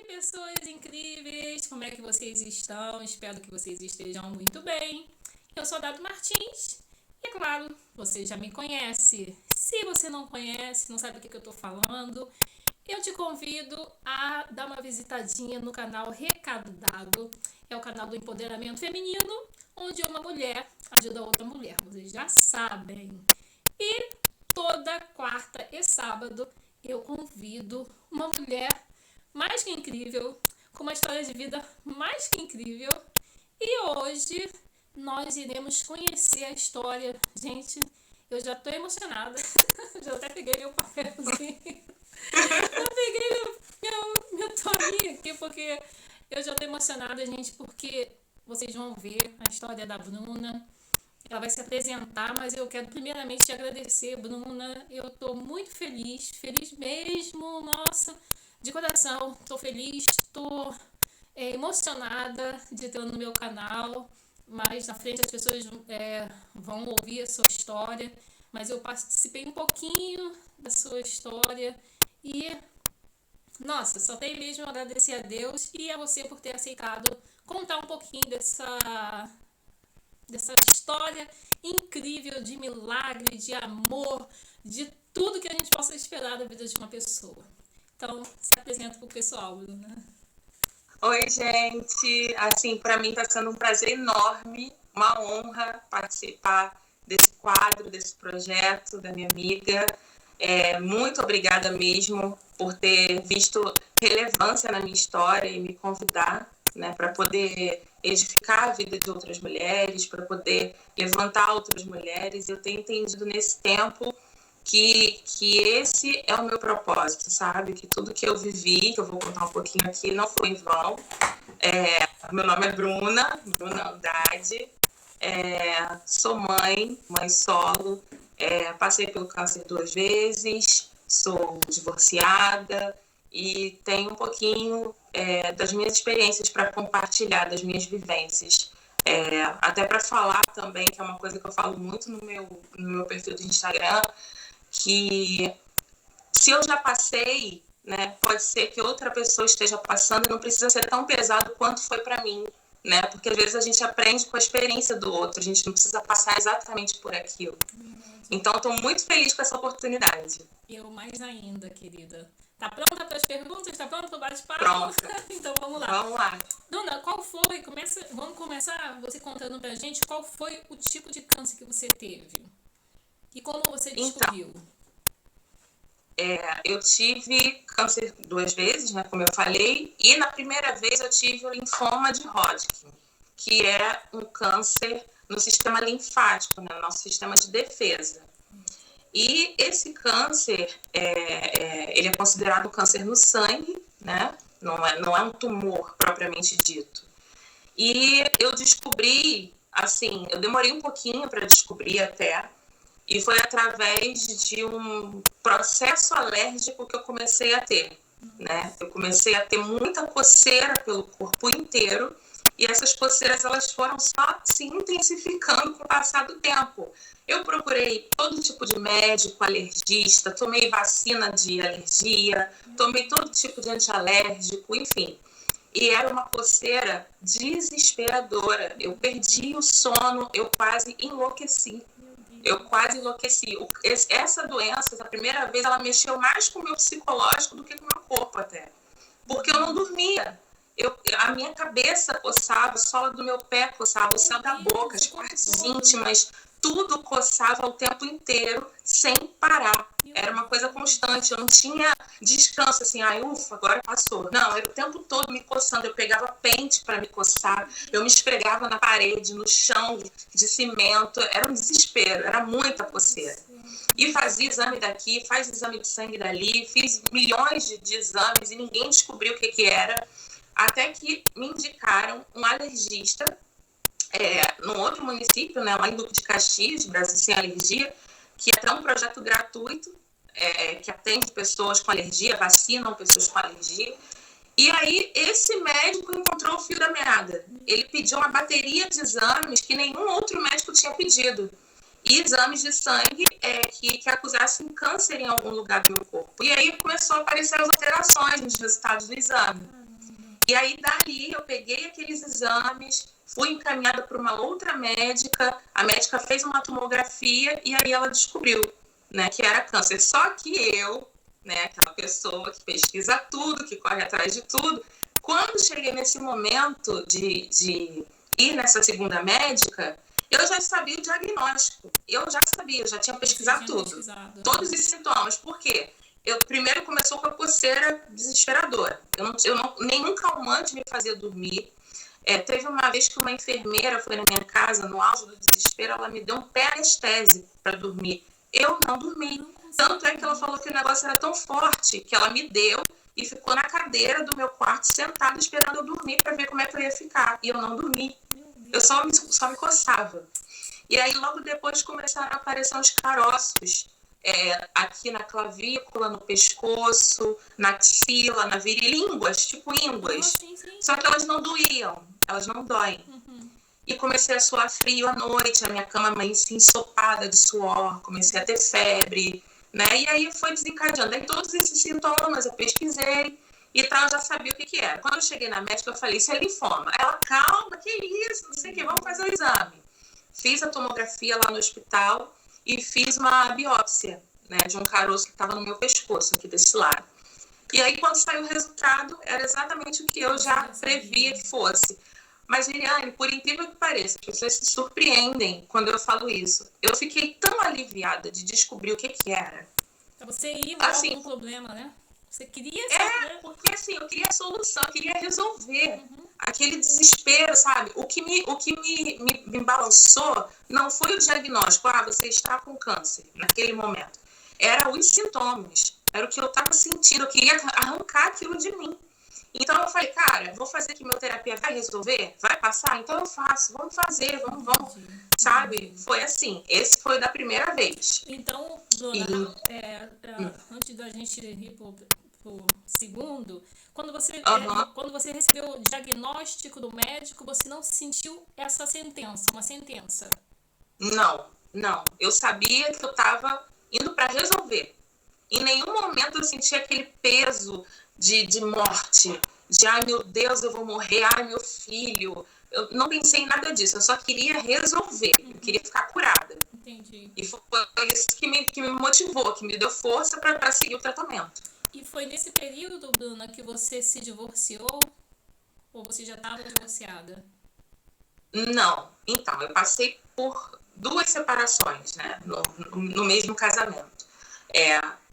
pessoas incríveis! Como é que vocês estão? Espero que vocês estejam muito bem. Eu sou Dado Martins e, é claro, você já me conhece. Se você não conhece, não sabe o que eu estou falando, eu te convido a dar uma visitadinha no canal Recado Dado. É o canal do empoderamento feminino, onde uma mulher ajuda outra mulher, vocês já sabem. E toda quarta e sábado eu convido uma mulher mais que incrível, com uma história de vida mais que incrível. E hoje nós iremos conhecer a história. Gente, eu já tô emocionada. Já até peguei meu papelzinho. Eu peguei meu toalhinha aqui, porque eu já tô emocionada, gente, porque vocês vão ver a história da Bruna. Ela vai se apresentar, mas eu quero primeiramente te agradecer, Bruna. Eu tô muito feliz, feliz mesmo, nossa, de coração. Tô feliz, tô emocionada de ter no meu canal. Mais na frente as pessoas vão ouvir a sua história, mas eu participei um pouquinho da sua história e, nossa, só tenho mesmo a agradecer a Deus e a você por ter aceitado contar um pouquinho dessa história incrível de milagre, de amor, de tudo que a gente possa esperar da vida de uma pessoa. Então, se apresenta para o pessoal, Bruna. Oi, gente. Assim, para mim está sendo um prazer enorme, uma honra participar desse quadro, desse projeto da minha amiga. Muito obrigada mesmo por ter visto relevância na minha história e me convidar, né, para poder edificar a vida de outras mulheres, para poder levantar outras mulheres. Eu tenho entendido nesse tempo que esse é o meu propósito, sabe? Que tudo que eu vivi, que eu vou contar um pouquinho aqui, não foi em vão. Meu nome é Bruna Andrade, sou mãe solo, passei pelo câncer 2 vezes, sou divorciada e tenho um pouquinho das minhas experiências para compartilhar, das minhas vivências. Até para falar também, que é uma coisa que eu falo muito no meu perfil do Instagram, que se eu já passei, né, pode ser que outra pessoa esteja passando e não precisa ser tão pesado quanto foi para mim, né? Porque às vezes a gente aprende com a experiência do outro, a gente não precisa passar exatamente por aquilo. Então, estou muito feliz com essa oportunidade. Eu mais ainda, querida. Tá pronta para as perguntas? Tá pronta para o bate-papo? Pronta. Então vamos lá. Vamos lá. Bruna, qual foi? Vamos começar você contando pra gente qual foi o tipo de câncer que você teve e como você descobriu. Eu tive câncer 2 vezes, né, como eu falei, e na primeira vez eu tive o linfoma de Hodgkin, que é um câncer no sistema linfático, né, no nosso sistema de defesa. E esse câncer, ele é considerado câncer no sangue, né? Não é um tumor propriamente dito. E eu descobri, assim, eu demorei um pouquinho para descobrir até, e foi através de um processo alérgico que eu comecei a ter, né? Eu comecei a ter muita coceira pelo corpo inteiro, e essas coceiras elas foram só se intensificando com o passar do tempo. Eu procurei todo tipo de médico, alergista, tomei vacina de alergia, tomei todo tipo de antialérgico, enfim. E era uma coceira desesperadora. Eu perdi o sono, eu quase enlouqueci. Essa doença, essa primeira vez, ela mexeu mais com o meu psicológico do que com o meu corpo até. Porque eu não dormia. A minha cabeça coçava, a sola do meu pé coçava, o céu da boca, as partes íntimas, tudo coçava o tempo inteiro, sem parar. Era uma coisa constante, eu não tinha descanso, assim, ufa, agora passou. Não, era o tempo todo me coçando, eu pegava pente para me coçar, eu me esfregava na parede, no chão de cimento, era um desespero, era muita coceira. E fazia exame daqui, faz exame de sangue dali, fiz milhões de exames e ninguém descobriu o que era. Até que me indicaram um alergista num outro município, né, lá em Duque de Caxias, Brasil Sem Alergia, que é até um projeto gratuito, que atende pessoas com alergia, vacinam pessoas com alergia. E aí esse médico encontrou o fio da meada. Ele pediu uma bateria de exames que nenhum outro médico tinha pedido. E exames de sangue que acusassem câncer em algum lugar do meu corpo. E aí começou a aparecer as alterações nos resultados do exame. E aí, dali, eu peguei aqueles exames, fui encaminhada para uma outra médica, a médica fez uma tomografia e aí ela descobriu, né, que era câncer. Só que eu, né, aquela pessoa que pesquisa tudo, que corre atrás de tudo, quando cheguei nesse momento de ir nessa segunda médica, eu já sabia o diagnóstico. Eu já tinha pesquisado tudo. Todos os sintomas. Por quê? Primeiro começou com a coceira desesperadora. Nenhum calmante me fazia dormir. Teve uma vez que uma enfermeira foi na minha casa, no auge do desespero, ela me deu um pé anestésico para dormir. Eu não dormi. Tanto é que ela falou que o negócio era tão forte que ela me deu e ficou na cadeira do meu quarto, sentada, esperando eu dormir para ver como é que eu ia ficar. E eu não dormi. Eu só me coçava. E aí, logo depois, começaram a aparecer uns caroços aqui na clavícula, no pescoço, na axila, na virilha, ínguas, tipo ínguas. Sim. Só que elas não doíam, elas não doem. E comecei a suar frio à noite, a minha cama amanhecia ensopada de suor, comecei a ter febre, né? E aí foi desencadeando. Aí todos esses sintomas eu pesquisei e tal, eu já sabia o que era. Quando eu cheguei na médica, eu falei, isso é linfoma. Ela, calma, que isso, não sei o que, vamos fazer o exame. Fiz a tomografia lá no hospital e fiz uma biópsia, né, de um caroço que estava no meu pescoço, aqui desse lado. E aí, quando saiu o resultado, era exatamente o que eu já previa que fosse. Mas, Liliane, por incrível que pareça, as pessoas se surpreendem quando eu falo isso. Eu fiquei tão aliviada de descobrir o que era. Você ia assim, com um problema, né? Você queria saber. Porque assim, eu queria a solução, eu queria resolver. Aquele desespero, sabe? O que me balançou não foi o diagnóstico, você está com câncer, naquele momento. Era os sintomas, era o que eu estava sentindo, eu queria arrancar aquilo de mim. Então eu falei, cara, vou fazer quimioterapia, vai resolver? Vai passar? Então eu faço, vamos fazer, vamos, sabe? Foi assim, esse foi da primeira vez. Então, Bruna, antes da gente ir pro segundo, quando você recebeu o diagnóstico do médico, você não sentiu uma sentença? Não. Eu sabia que eu estava indo para resolver. Em nenhum momento eu senti aquele peso de morte, de ai meu Deus, eu vou morrer, ai meu filho. Eu não pensei em nada disso, eu só queria resolver, eu queria ficar curada. Entendi. E foi isso que me motivou, que me deu força para seguir o tratamento. E foi nesse período, Bruna, que você se divorciou? Ou você já estava divorciada? Não. Então, eu passei por 2 separações, né, no mesmo casamento.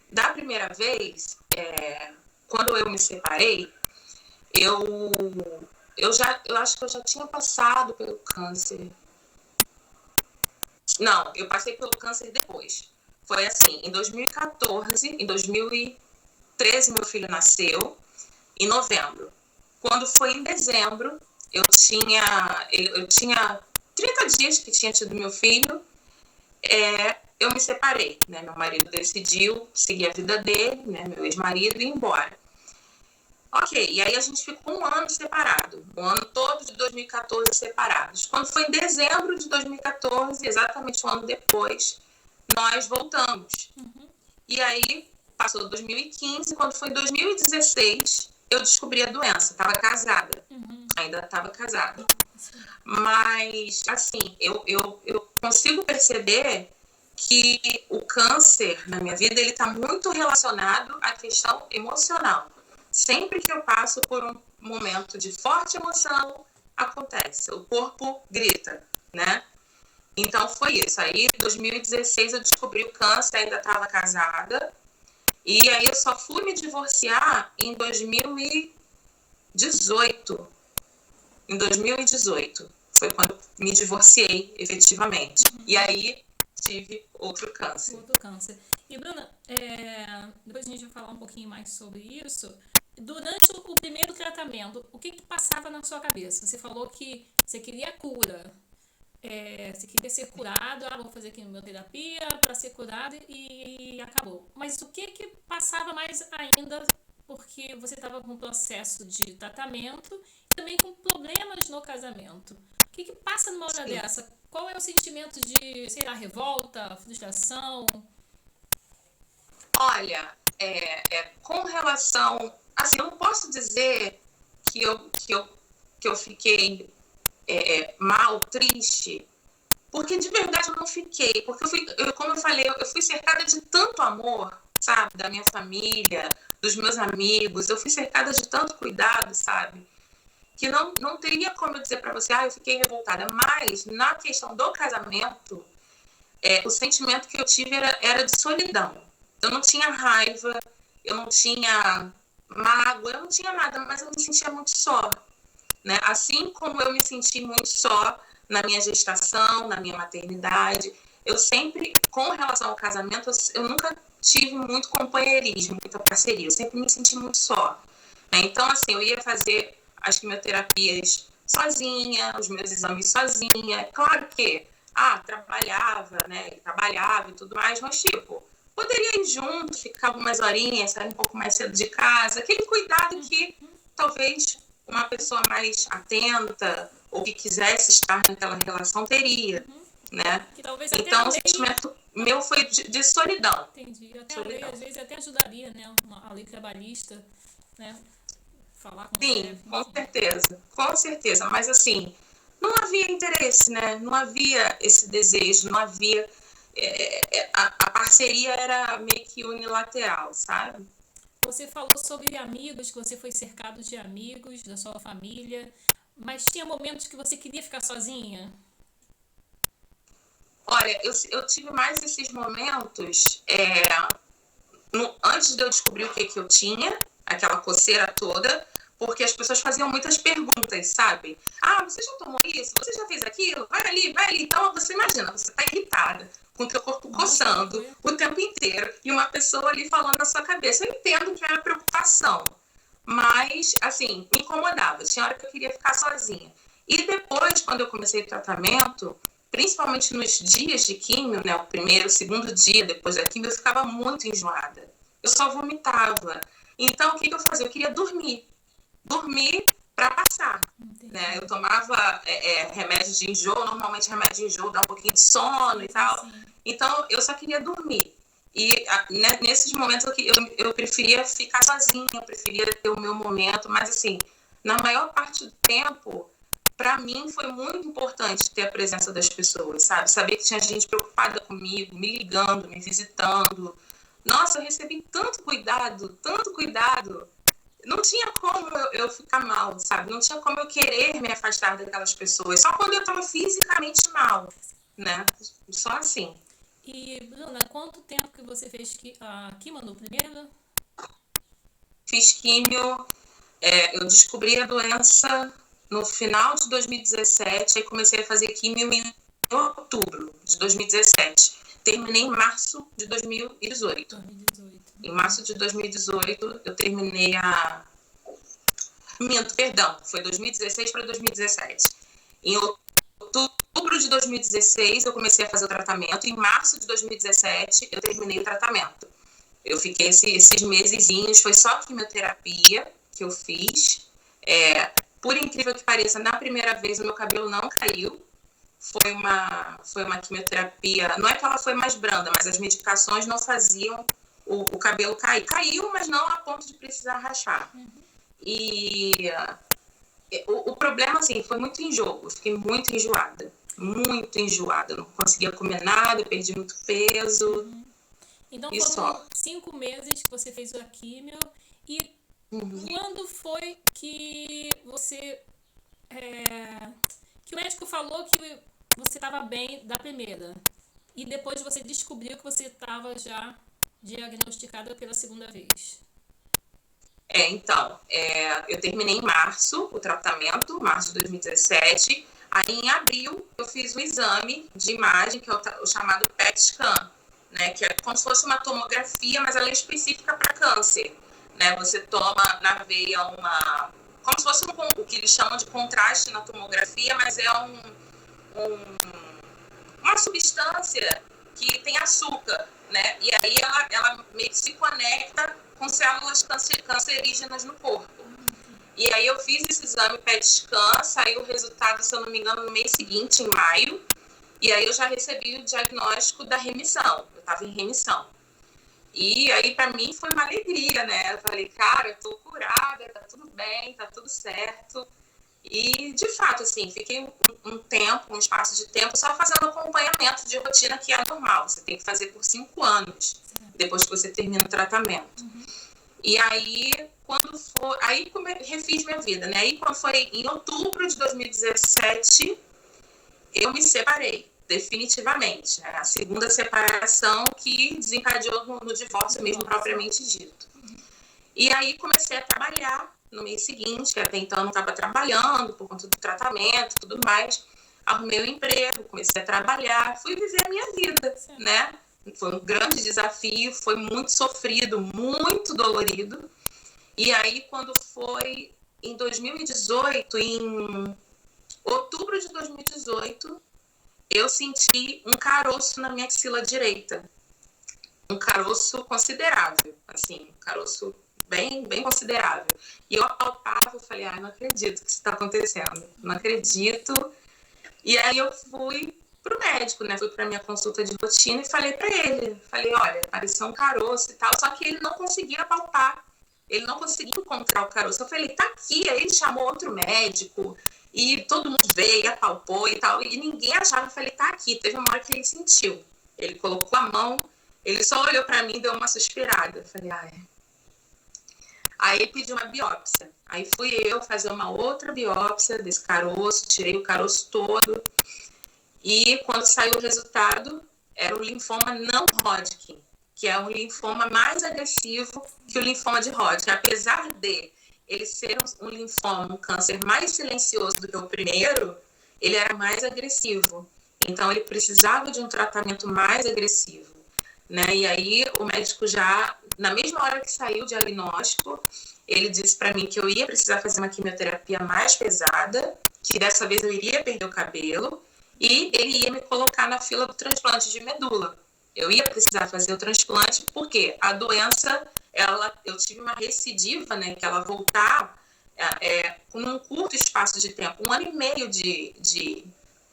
Da primeira vez, quando eu me separei, eu acho que eu já tinha passado pelo câncer. Não, eu passei pelo câncer depois. Foi assim, em 2014, em 2013 meu filho nasceu, em novembro. Quando foi em dezembro, eu tinha 30 dias que tinha tido meu filho, eu me separei, né? Meu marido decidiu seguir a vida dele, né? Meu ex-marido, e ir embora. Ok, e aí a gente ficou um ano separado, o ano todo de 2014 separados. Quando foi em dezembro de 2014, exatamente um ano depois, nós voltamos. E aí passou 2015, quando foi em 2016, eu descobri a doença, estava casada, ainda estava casada. Mas, assim, eu consigo perceber que o câncer na minha vida, ele está muito relacionado à questão emocional. Sempre que eu passo por um momento de forte emoção, acontece, o corpo grita, né? Então foi isso. Aí, em 2016, eu descobri o câncer, ainda estava casada. E aí, eu só fui me divorciar em 2018. Em 2018. Foi quando eu me divorciei, efetivamente. E aí, tive outro câncer. E, Bruna, depois a gente vai falar um pouquinho mais sobre isso. Durante o primeiro tratamento, o que passava na sua cabeça? Você falou que você queria cura. Você queria ser curado, vou fazer quimioterapia para ser curado e acabou. Mas o que passava mais ainda, porque você estava com um processo de tratamento e também com problemas no casamento? O que passa numa hora dessa? Qual é o sentimento de, sei lá, revolta, frustração? Olha, com relação... Assim, eu não posso dizer que eu fiquei mal, triste, porque de verdade eu não fiquei, porque como eu falei, eu fui cercada de tanto amor, sabe, da minha família, dos meus amigos, eu fui cercada de tanto cuidado, sabe, que não teria como eu dizer para você, eu fiquei revoltada, mas na questão do casamento, o sentimento que eu tive era de solidão. Eu não tinha raiva, eu não tinha mágoa, eu não tinha nada, mas eu me sentia muito só, né? Assim como eu me senti muito só na minha gestação, na minha maternidade, eu sempre, com relação ao casamento, eu nunca tive muito companheirismo, muita parceria, eu sempre me senti muito só, né? Então, assim, eu ia fazer as quimioterapias sozinha, os meus exames sozinha, claro que trabalhava, né? Trabalhava e tudo mais, mas tipo, poderia ir junto, ficar algumas horinhas, sair um pouco mais cedo de casa, aquele cuidado que talvez uma pessoa mais atenta ou que quisesse estar naquela relação teria, né? Então, o sentimento meu foi de solidão. Entendi. Até solidão. A lei, às vezes, até ajudaria, né? A lei trabalhista, né? Falar com Sim, com certeza. Mas, assim, não havia interesse, né? Não havia esse desejo, não havia... a parceria era meio que unilateral, sabe? Você falou sobre amigos, que você foi cercado de amigos, da sua família, mas tinha momentos que você queria ficar sozinha? Olha, eu tive mais esses momentos antes de eu descobrir o que eu tinha, aquela coceira toda, porque as pessoas faziam muitas perguntas, sabe? Você já tomou isso? Você já fez aquilo? Vai ali, vai ali. Então, você imagina, você tá irritada, com o teu corpo coçando o tempo inteiro, e uma pessoa ali falando na sua cabeça. Eu entendo que era preocupação, mas, assim, me incomodava. Tinha hora que eu queria ficar sozinha. E depois, quando eu comecei o tratamento, principalmente nos dias de químio, né, o primeiro, o segundo dia depois da químio, eu ficava muito enjoada. Eu só vomitava. Então, o que eu fazia? Eu queria dormir para passar. Né? Eu tomava remédio de enjoo, normalmente remédio de enjoo dá um pouquinho de sono e tal. Sim. Então, eu só queria dormir. E nesses momentos eu preferia ficar sozinha, eu preferia ter o meu momento, mas assim, na maior parte do tempo, para mim foi muito importante ter a presença das pessoas, sabe? Saber que tinha gente preocupada comigo, me ligando, me visitando. Nossa, eu recebi tanto cuidado, não tinha como eu ficar mal, sabe? Não tinha como eu querer me afastar daquelas pessoas. Só quando eu estava fisicamente mal, né? Só assim. E, Bruna, quanto tempo que você fez a quimio no primeiro? Fiz químio, eu descobri a doença no final de 2017, aí comecei a fazer químio em outubro de 2017. Terminei em março de 2018. Em março de 2018, eu terminei foi 2016 para 2017. Em outubro de 2016, eu comecei a fazer o tratamento. Em março de 2017, eu terminei o tratamento. Eu fiquei esses mesezinhos, foi só quimioterapia que eu fiz. Por incrível que pareça, na primeira vez o meu cabelo não caiu. Foi uma quimioterapia, não é que ela foi mais branda, mas as medicações não faziam o cabelo cair. Caiu, mas não a ponto de precisar raspar. E o problema, assim, foi muito enjoo. Eu fiquei muito enjoada. Eu não conseguia comer nada, eu perdi muito peso. Então foram 5 meses que você fez a químio. E quando foi que você... que o médico falou que você estava bem da primeira? E depois você descobriu que você estava já diagnosticada pela segunda vez? Então, eu terminei em março o tratamento, março de 2017. Aí, em abril, eu fiz um exame de imagem, que é o chamado PET scan, né? Que é como se fosse uma tomografia, mas ela é específica para câncer. Né? Você toma na veia como se fosse o que eles chamam de contraste na tomografia, mas é uma substância que tem açúcar, né? E aí ela meio que se conecta com células cancerígenas no corpo. E aí eu fiz esse exame PET scan, saiu o resultado, se eu não me engano, no mês seguinte, em maio, e aí eu já recebi o diagnóstico da remissão, eu estava em remissão. E aí, para mim, foi uma alegria, né? Eu falei, cara, eu tô curada, tá tudo bem, tá tudo certo. E, de fato, assim, fiquei um espaço de tempo, só fazendo acompanhamento de rotina, que é normal. Você tem que fazer por 5 anos, depois que você termina o tratamento. E aí, refiz minha vida, né? Aí, quando foi em outubro de 2017, eu me separei, definitivamente. A segunda separação que desencadeou no divórcio mesmo, propriamente dito. E aí, comecei a trabalhar no mês seguinte, que até então eu não estava trabalhando por conta do tratamento e tudo mais. Arrumei um emprego, comecei a trabalhar, fui viver a minha vida, né? Foi um grande desafio, foi muito sofrido, muito dolorido. E aí, quando foi em 2018, em outubro de 2018, eu senti um caroço na minha axila direita. Um caroço considerável, assim, um caroço bem considerável. E eu apalpava, eu falei, não acredito que isso está acontecendo, não acredito. E aí eu fui pro médico, né? Fui pra minha consulta de rotina e falei pra ele, olha, apareceu um caroço e tal, só que ele não conseguia palpar, ele não conseguia encontrar o caroço. Eu falei, tá aqui. Aí ele chamou outro médico e todo mundo veio, apalpou e tal, e ninguém achava. Eu falei, tá aqui. Teve uma hora que ele sentiu, ele colocou a mão, ele só olhou pra mim e deu uma suspirada. Eu falei, Aí ele pediu uma biópsia. Aí fui eu fazer uma outra biópsia desse caroço, tirei o caroço todo. E quando saiu o resultado, era o linfoma não Hodgkin, que é um linfoma mais agressivo que o linfoma de Hodgkin. Apesar de ele ser um linfoma, um câncer mais silencioso do que o primeiro, ele era mais agressivo. Então, ele precisava de um tratamento mais agressivo, né? E aí, o médico já, na mesma hora que saiu o diagnóstico, ele disse para mim que eu ia precisar fazer uma quimioterapia mais pesada, que dessa vez eu iria perder o cabelo, e ele ia me colocar na fila do transplante de medula. Eu ia precisar fazer o transplante porque a doença, eu tive uma recidiva, né, que ela voltar com um curto espaço de tempo, 1 ano e meio de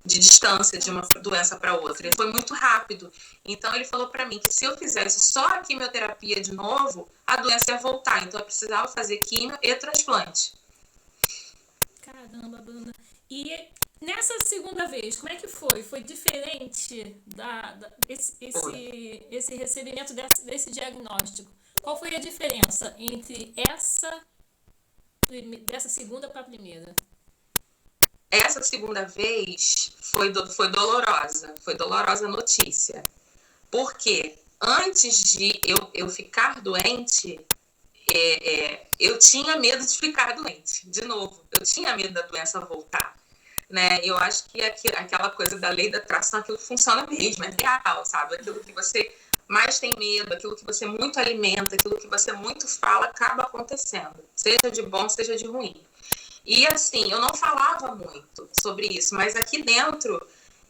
distância de uma doença para outra. Foi muito rápido. Então, ele falou para mim que se eu fizesse só a quimioterapia de novo, a doença ia voltar. Então, eu precisava fazer quimio e transplante. Caramba, Bruna. E nessa segunda vez, como é que foi? Foi diferente esse recebimento desse diagnóstico? Qual foi a diferença entre dessa segunda para a primeira? Essa segunda vez foi dolorosa a notícia. Porque antes de eu ficar doente, eu tinha medo de ficar doente, de novo. Eu tinha medo da doença voltar, né? Eu acho que aquela coisa da lei da atração, aquilo funciona mesmo, é real, sabe? Aquilo que você mais tem medo, aquilo que você muito alimenta, aquilo que você muito fala, acaba acontecendo. Seja de bom, seja de ruim. E assim, eu não falava muito sobre isso, mas aqui dentro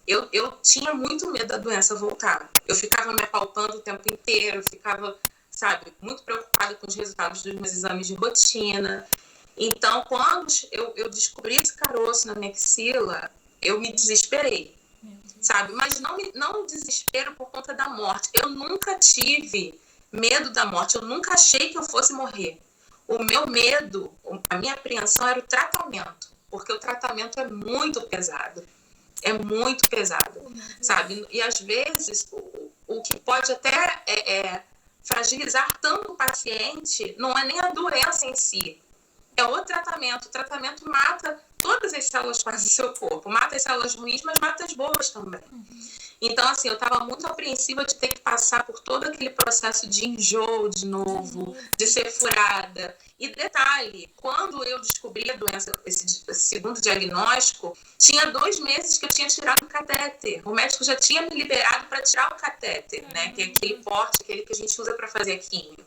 eu tinha muito medo da doença voltar. Eu ficava me apalpando o tempo inteiro, eu ficava, sabe, muito preocupada com os resultados dos meus exames de rotina. Então, quando eu descobri esse caroço na minha axila, eu me desesperei, sabe? Mas não desespero por conta da morte. Eu nunca tive medo da morte, eu nunca achei que eu fosse morrer. O meu medo, a minha apreensão era o tratamento, porque o tratamento é muito pesado. É muito pesado, sabe? E às vezes o que pode até fragilizar tanto o paciente não é nem a doença em si, é o tratamento. O tratamento mata todas as células quase do seu corpo, mata as células ruins, mas mata as boas também. Então, assim, eu estava muito apreensiva de ter que passar por todo aquele processo de enjoo de novo, de ser furada. E detalhe, quando eu descobri a doença, esse segundo diagnóstico, tinha 2 meses que eu tinha tirado o catéter. O médico já tinha me liberado para tirar o catéter, né? Que é aquele porte, aquele que a gente usa para fazer a quimio.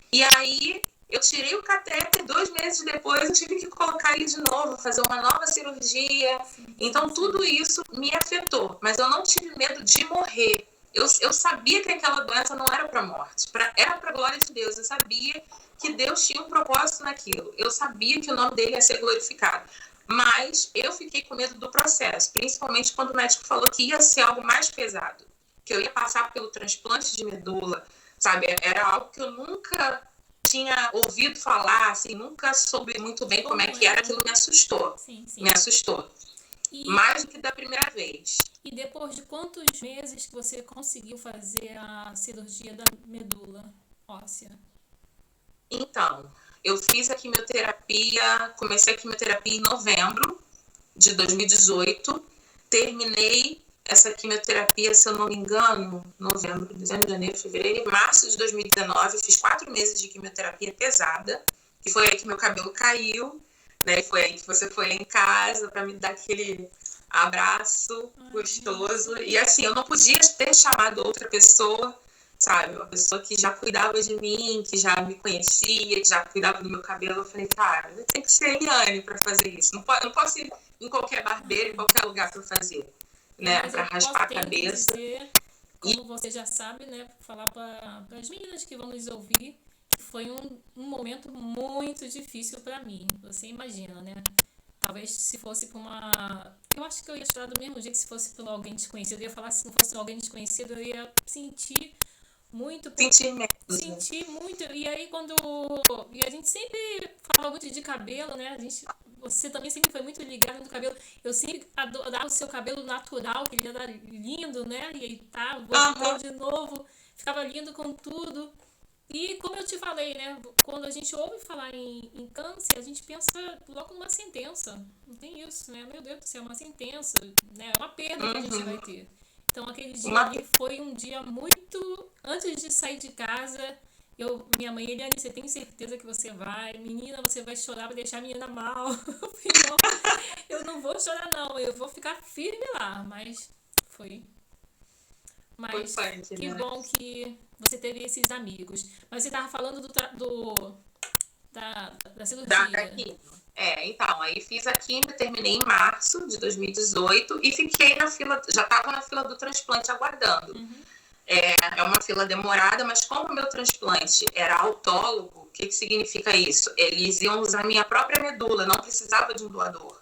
E aí, eu tirei o catéter, 2 meses depois eu tive que colocar ele de novo, fazer uma nova cirurgia. Então, tudo isso me afetou, mas eu não tive medo de morrer. Eu sabia que aquela doença não era para morte, era para a glória de Deus. Eu sabia que Deus tinha um propósito naquilo. Eu sabia que o nome dele ia ser glorificado. Mas eu fiquei com medo do processo, principalmente quando o médico falou que ia ser algo mais pesado, que eu ia passar pelo transplante de medula, sabe? Era algo que eu nunca tinha ouvido falar, assim, nunca soube muito bem como é que era, aquilo me assustou. Sim, sim. Me assustou. Mais do que da primeira vez. E depois de quantos meses que você conseguiu fazer a cirurgia da medula óssea? Então, eu fiz a quimioterapia, comecei a quimioterapia em novembro de 2018, terminei essa quimioterapia, se eu não me engano, novembro, dezembro, janeiro, fevereiro, março de 2019, fiz 4 meses de quimioterapia pesada, que foi aí que meu cabelo caiu, né? Foi aí que você foi lá em casa para me dar aquele abraço gostoso. E assim, eu não podia ter chamado outra pessoa, sabe? Uma pessoa que já cuidava de mim, que já me conhecia, que já cuidava do meu cabelo. Eu falei, cara, tem que ser Eliane para fazer isso. Não posso ir em qualquer barbeiro, em qualquer lugar para fazer, né? Para raspar a cabeça. Dizer, como você já sabe, né? Falar para as meninas que vão nos ouvir, que foi um momento muito difícil para mim. Você imagina, né? Talvez se fosse para uma... Eu acho que eu ia chorar do mesmo jeito se fosse por alguém desconhecido. Eu ia falar, se não fosse alguém desconhecido, eu ia sentir muito. Sentir muito. E aí, E a gente sempre fala muito de cabelo, né? Você também sempre foi muito ligado no cabelo. Eu sempre adorava o seu cabelo natural, que ele era lindo, né? E aí voltou de novo. Ficava lindo com tudo. E como eu te falei, né? Quando a gente ouve falar em câncer, a gente pensa logo numa sentença. Não tem isso, né? Meu Deus do céu, uma sentença, né? É uma perda que a gente vai ter. Então aquele dia ali foi um dia muito... Antes de sair de casa, minha mãe, Eliane, você tem certeza que você vai? Menina, você vai chorar, vai deixar a menina mal. Eu não vou chorar não, eu vou ficar firme lá. Mas foi... Mas que bom que você teve esses amigos. Mas você estava falando da cirurgia. Então, aí fiz a quimio, terminei em março de 2018 e fiquei na fila, já estava na fila do transplante aguardando. É uma fila demorada, mas como o meu transplante era autólogo, o que significa isso? Eles iam usar minha própria medula, não precisava de um doador,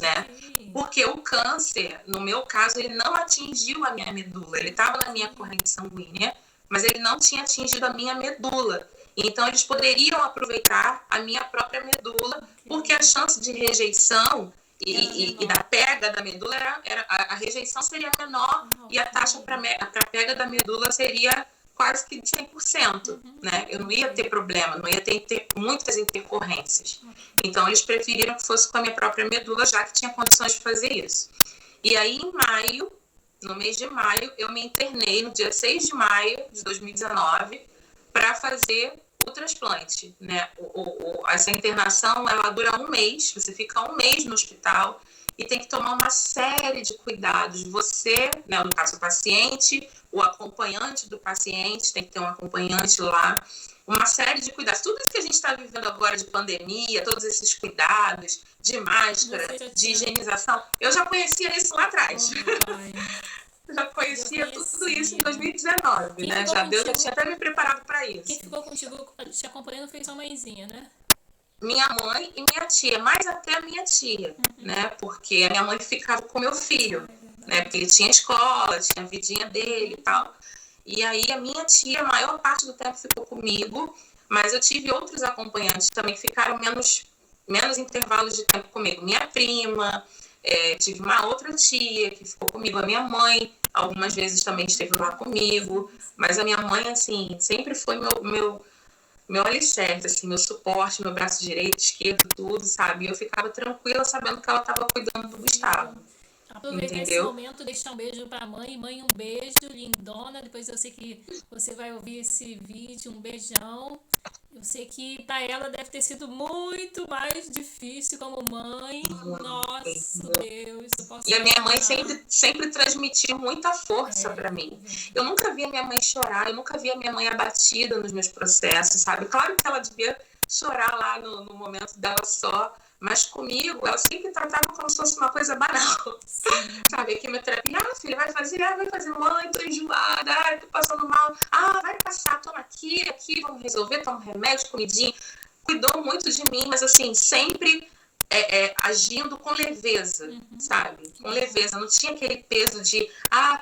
né? Porque o câncer, no meu caso, ele não atingiu a minha medula. Ele estava na minha corrente sanguínea, mas ele não tinha atingido a minha medula. Então, eles poderiam aproveitar a minha própria medula, porque a chance de rejeição e da pega da medula, a rejeição seria menor e a taxa para pega da medula seria quase que de 100%, né? Eu não ia ter problema, não ia ter muitas intercorrências. Então, eles preferiram que fosse com a minha própria medula, já que tinha condições de fazer isso. E aí, em maio, no mês de maio, eu me internei no dia 6 de maio de 2019 para fazer o transplante, né? Essa internação, ela dura 1 mês, você fica 1 mês no hospital e tem que tomar uma série de cuidados. Você, né, no caso o paciente, o acompanhante do paciente, tem que ter um acompanhante lá, uma série de cuidados. Tudo isso que a gente está vivendo agora de pandemia, todos esses cuidados de máscara, de higienização, eu já conhecia isso lá atrás. Eu já conhecia tudo isso em 2019, né? Eu tinha até me preparado para isso. Quem ficou contigo, te acompanhando, foi sua mãezinha, né? Minha mãe e minha tia, mais até a minha tia, né? Porque a minha mãe ficava com meu filho, né? Porque ele tinha escola, tinha a vidinha dele e tal. E aí a minha tia, a maior parte do tempo ficou comigo, mas eu tive outros acompanhantes também que ficaram menos intervalos de tempo comigo. Minha prima, tive uma outra tia que ficou comigo, a minha mãe, algumas vezes também esteve lá comigo, mas a minha mãe, assim, sempre foi meu alicerce, assim, meu suporte, meu braço direito, esquerdo, tudo, sabe? Eu ficava tranquila sabendo que ela estava cuidando do Gustavo. Aproveita esse momento, deixar um beijo pra mãe. Mãe, um beijo, lindona. Depois eu sei que você vai ouvir esse vídeo. Um beijão. Eu sei que pra ela deve ter sido muito mais difícil como mãe. Nossa, Deus. E a minha mãe sempre transmitiu muita força pra mim. Eu nunca vi a minha mãe chorar, eu nunca vi a minha mãe abatida nos meus processos, sabe? Claro que ela devia chorar lá no momento dela só, mas comigo, ela sempre tratava como se fosse uma coisa banal. Sabe, a quimioterapia, filha, vai fazer, mãe, tô enjoada, tô passando mal, vai passar, toma aqui, vamos resolver, toma um remédio, comidinha. Cuidou muito de mim, mas assim, sempre agindo com leveza, sabe? Com leveza, não tinha aquele peso de,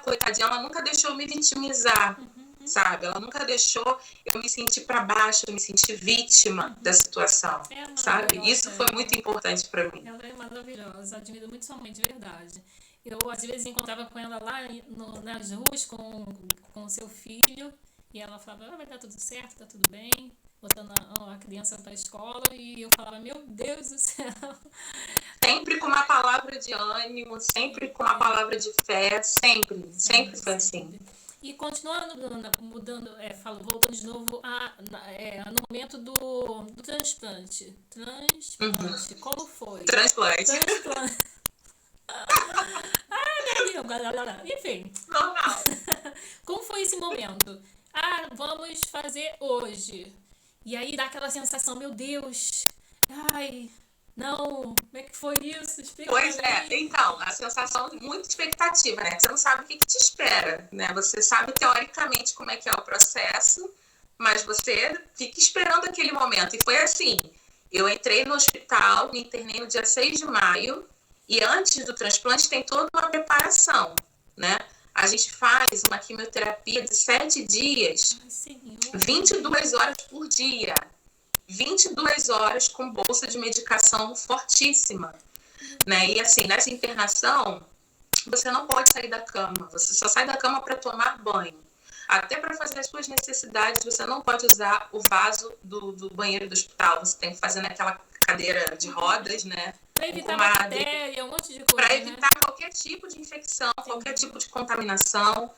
coitadinha, ela nunca deixou eu me vitimizar. sabe? Ela nunca deixou eu me sentir para baixo, eu me sentir vítima da situação, sabe? Isso foi muito importante para mim. Ela é maravilhosa, admiro muito sua mãe, de verdade. Eu, às vezes, encontrava com ela lá nas ruas com o seu filho, e ela falava, vai dar tudo certo, tá tudo bem, botando a criança para a escola, e eu falava, meu Deus do céu. Sempre com uma palavra de ânimo, sempre com uma palavra de fé, sempre foi assim. E continuando, mudando, voltando de novo no momento do transplante. Como foi? Transplante. Enfim. Normal. Como foi esse momento? Vamos fazer hoje. E aí dá aquela sensação, meu Deus, não, como é que foi isso? Explica. Pois é, então, a sensação de muita expectativa, né? Você não sabe o que te espera, né? Você sabe teoricamente como é que é o processo, mas você fica esperando aquele momento. E foi assim, eu entrei no hospital, me internei no dia 6 de maio, e antes do transplante tem toda uma preparação, né? A gente faz uma quimioterapia de 7 dias, 22 horas por dia. 22 horas com bolsa de medicação fortíssima, né? E assim, nessa internação, você não pode sair da cama, você só sai da cama para tomar banho. Até para fazer as suas necessidades, você não pode usar o vaso do banheiro do hospital, você tem que fazer naquela cadeira de rodas, né? Para evitar bactéria, um monte de coisa. Para evitar qualquer tipo de infecção, qualquer tipo de contaminação.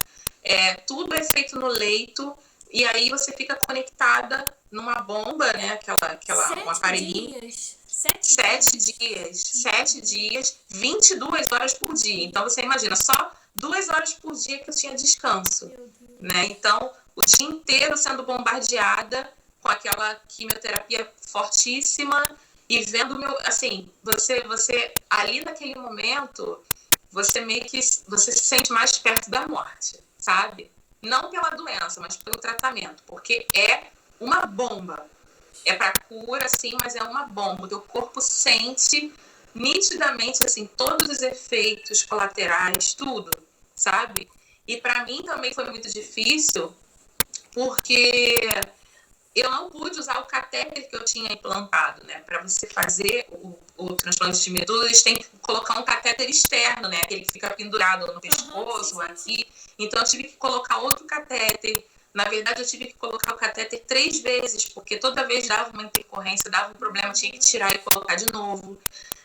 Tudo é feito no leito. E aí você fica conectada numa bomba, né? Um aparelhinho. 7 dias, 22 horas por dia. Então você imagina, só 2 horas por dia que eu tinha descanso, né? Então, o dia inteiro sendo bombardeada com aquela quimioterapia fortíssima e vendo assim, você ali naquele momento, você meio que você se sente mais perto da morte, sabe? Não pela doença, mas pelo tratamento, porque é uma bomba. É para cura, sim, mas é uma bomba. O teu corpo sente nitidamente, assim, todos os efeitos colaterais, tudo, sabe? E para mim também foi muito difícil, porque eu não pude usar o catéter que eu tinha implantado, né? Para você fazer o transplante de medula, eles têm que colocar um catéter externo, né? Aquele que fica pendurado no pescoço, aqui. Então, eu tive que colocar outro catéter. Na verdade, eu tive que colocar o catéter 3 vezes, porque toda vez dava uma intercorrência, dava um problema, tinha que tirar e colocar de novo.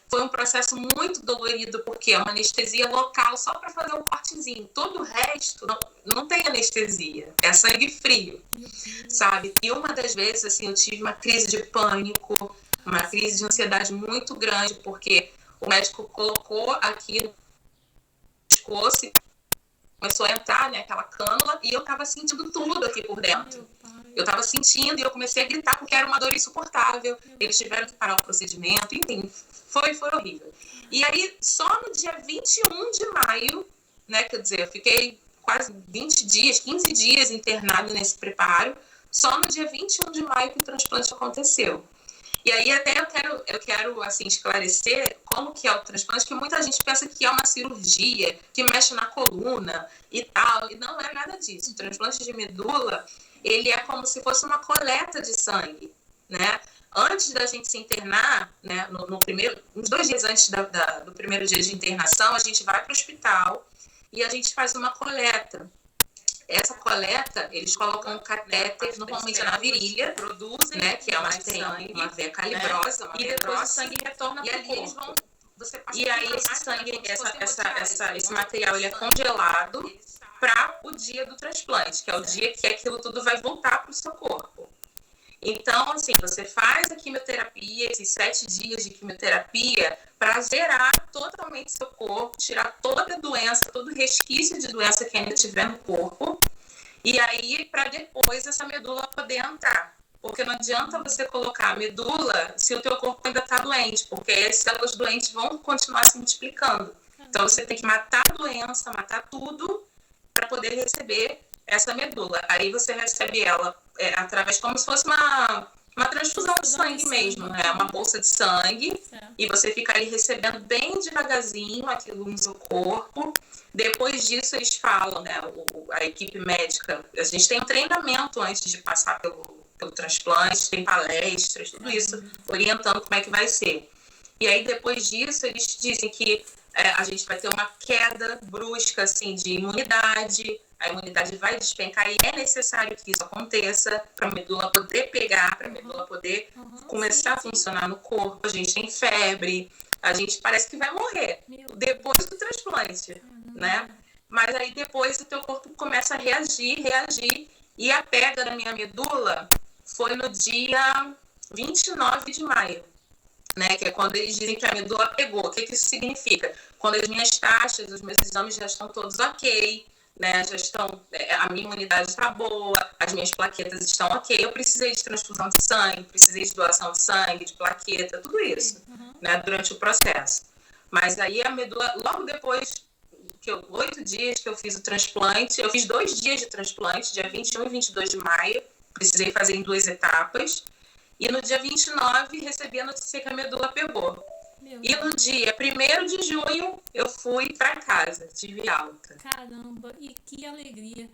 Foi um processo muito dolorido, porque é uma anestesia local só para fazer um cortezinho. Todo o resto não tem anestesia, é sangue frio, sabe? E uma das vezes, assim, eu tive uma crise de pânico, uma crise de ansiedade muito grande, porque o médico colocou aqui no pescoço e começou a entrar, né, aquela cânula, e eu tava sentindo tudo aqui por dentro. Eu tava sentindo e eu comecei a gritar porque era uma dor insuportável. Eles tiveram que parar o procedimento, enfim, foi horrível. E aí, só no dia 21 de maio, né, quer dizer, eu fiquei quase 20 dias, 15 dias internado nesse preparo, só no dia 21 de maio que o transplante aconteceu. E aí até eu quero assim, esclarecer como que é o transplante, que muita gente pensa que é uma cirurgia, que mexe na coluna e tal, e não é nada disso. O transplante de medula, ele é como se fosse uma coleta de sangue, né? Antes da gente se internar, né, uns 2 dias antes do primeiro dia de internação, a gente vai para o hospital e a gente faz uma coleta. Essa coleta, eles colocam um catéter, normalmente na virilha, produzem, né, que é uma veia calibrosa, e depois o sangue retorna para o corpo. E aí esse sangue, esse material, ele é congelado para o dia do transplante, que é o dia que aquilo tudo vai voltar para o seu corpo. Então, assim, você faz a quimioterapia, esses 7 dias de quimioterapia, para zerar totalmente seu corpo, tirar toda a doença, todo resquício de doença que ainda tiver no corpo, e aí para depois essa medula poder entrar. Porque não adianta você colocar a medula se o teu corpo ainda está doente, porque as células doentes vão continuar se multiplicando. Então você tem que matar a doença, matar tudo, para poder receber essa medula. Aí você recebe ela através, como se fosse Uma transfusão de sangue mesmo, né? Uma bolsa de sangue. Certo. E você fica ali recebendo bem devagarzinho aquilo no seu corpo. Depois disso, eles falam, né? A equipe médica, a gente tem um treinamento antes de passar pelo transplante, tem palestras, tudo isso, orientando como é que vai ser. E aí, depois disso, eles dizem que a gente vai ter uma queda brusca, assim, de imunidade, a imunidade vai despencar e é necessário que isso aconteça para a medula poder pegar, para a medula poder começar a funcionar no corpo. A gente tem febre, a gente parece que vai morrer depois do transplante, né? Mas aí depois o teu corpo começa a reagir, e a pega da minha medula foi no dia 29 de maio. Né, que é quando eles dizem que a medula pegou. O que isso significa? Quando as minhas taxas, os meus exames já estão todos ok, né, já estão, a minha imunidade está boa, as minhas plaquetas estão ok, eu precisei de transfusão de sangue, precisei de doação de sangue, de plaqueta, tudo isso, né, durante o processo. Mas aí a medula, logo depois, 8 dias que eu fiz o transplante, eu fiz 2 dias de transplante, dia 21 e 22 de maio, precisei fazer em 2 etapas, e no dia 29, recebi a notícia que a medula pegou. E no dia 1º de junho, eu fui para casa, tive alta. Caramba, e que alegria.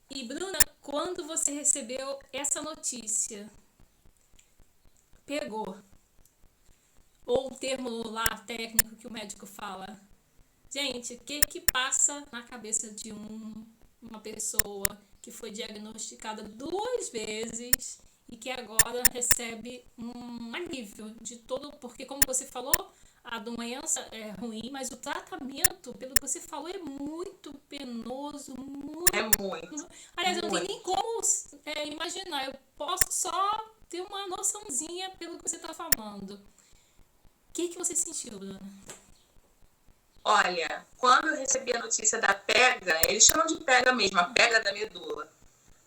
E, Bruna, quando você recebeu essa notícia, pegou, ou o termo lá técnico que o médico fala, gente, o que passa na cabeça de uma pessoa que foi diagnosticada 2 vezes e que agora recebe um alívio de todo, porque como você falou, a doença é ruim, mas o tratamento, pelo que você falou, é muito penoso, muito. Aliás, eu não tenho nem como imaginar, eu posso só ter uma noçãozinha pelo que você está falando. O que você sentiu, Bruna? Olha, quando eu recebi a notícia da pega, eles chamam de pega mesmo, a pega da medula.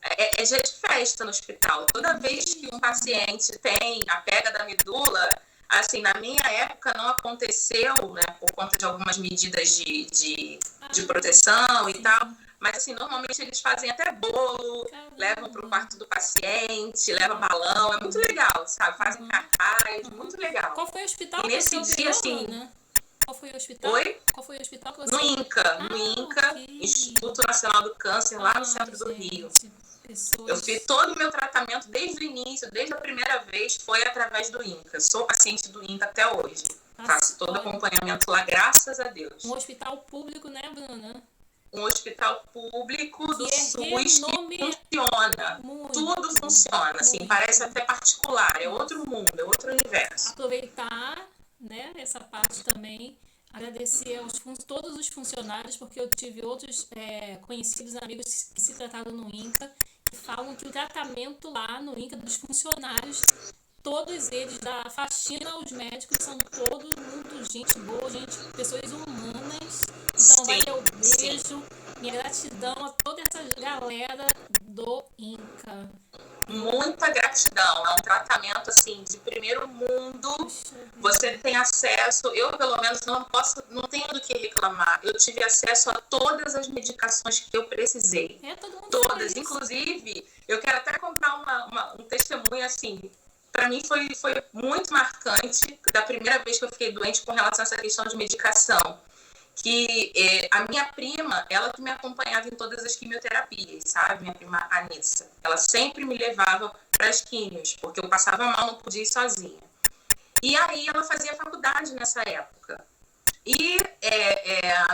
É dia de festa no hospital. Toda vez que um paciente tem a pega da medula, assim, na minha época não aconteceu, né, por conta de algumas medidas de proteção e tal, mas assim, normalmente eles fazem até bolo, levam para o quarto do paciente, levam balão, é muito legal, sabe? Fazem cartaz, muito legal. Qual foi o hospital e nesse dia, assim, né? Qual foi o hospital? Oi? Qual foi o hospital que você... No INCA, okay. Instituto Nacional do Câncer, lá no centro do Rio. Eu fiz todo o meu tratamento desde o início, desde a primeira vez, foi através do INCA. Sou paciente do INCA até hoje. Faço todo o acompanhamento lá, graças a Deus. Um hospital público, né, Bruna? Um hospital público do SUS que funciona. Tudo funciona, assim, parece até particular. É outro mundo, é outro universo. Aproveitar, né, essa parte também, agradecer todos os funcionários, porque eu tive outros conhecidos, amigos que se trataram no INCA, que falam que o tratamento lá no INCA dos funcionários, todos eles, da faxina aos médicos, são todos muito gente boa, pessoas humanas. Então, vai meu beijo, minha gratidão a toda essa galera do INCA. Muita gratidão, é um tratamento assim de primeiro mundo. Você tem acesso, eu pelo menos não tenho do que reclamar. Eu tive acesso a todas as medicações que eu precisei. Todas, inclusive, eu quero até contar um testemunho assim. Para mim foi muito marcante da primeira vez que eu fiquei doente com relação a essa questão de medicação. Que a minha prima, ela que me acompanhava em todas as quimioterapias, sabe? Minha prima Anissa. Ela sempre me levava para as químios, porque eu passava mal, não podia ir sozinha. E aí ela fazia faculdade nessa época. E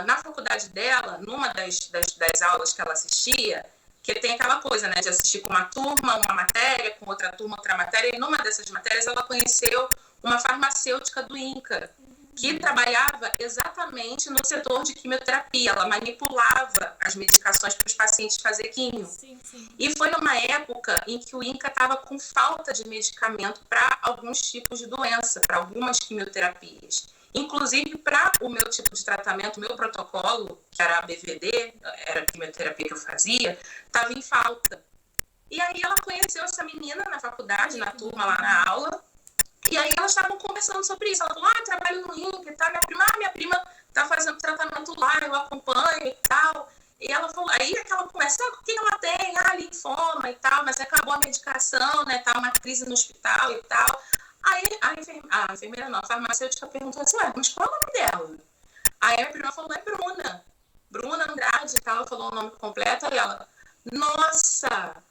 na faculdade dela, numa das aulas que ela assistia, que tem aquela coisa, né, de assistir com uma turma, uma matéria, com outra turma, outra matéria, e numa dessas matérias ela conheceu uma farmacêutica do INCA, que trabalhava exatamente no setor de quimioterapia. Ela manipulava as medicações para os pacientes fazer quimio. Sim. E foi numa época em que o INCA estava com falta de medicamento para alguns tipos de doença, para algumas quimioterapias. Inclusive, para o meu tipo de tratamento, o meu protocolo, que era a BVD, era a quimioterapia que eu fazia, estava em falta. E aí ela conheceu essa menina na faculdade, na turma, lá na aula. E aí elas estavam conversando sobre isso. Ela falou, trabalho no INCA e tal. Minha prima está fazendo tratamento lá, eu acompanho e tal. E ela falou, aí aquela conversa, o que ela tem? Linfoma e tal, mas acabou a medicação, né? Tá uma crise no hospital e tal. Aí a enfermeira não, a farmacêutica perguntou assim, mas qual é o nome dela? Aí a prima falou, é Bruna Andrade e tal, falou o nome completo, e ela, nossa,